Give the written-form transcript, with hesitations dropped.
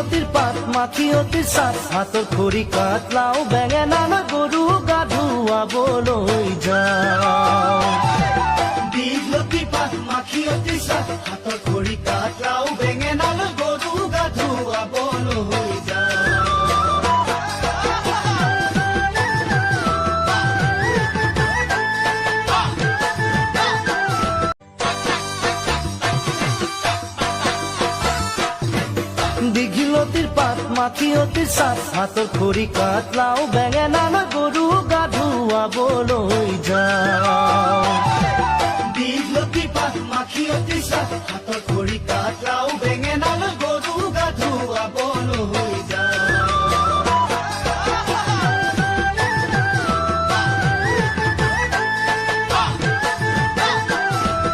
দীঘলতির পাত মাখিয়তির সাত হাতর খড়ি কাটলাও বেঙেনা না গরু গা ধুয়াবলৈ যাও দীঘলতির পাত মাখিয়তির সাত হাতর খড়ি কাটলাও বেঙেনা না গরু গা ধুয়াবলৈ যাও দীঘলতির পাত মাখিয়তির সাত হাতর খড়ি কাটলাও বেঙেনা না গরু গা ধুয়াবলৈ যাও দীঘলতির পাত মাখিয়তির সাত হাতর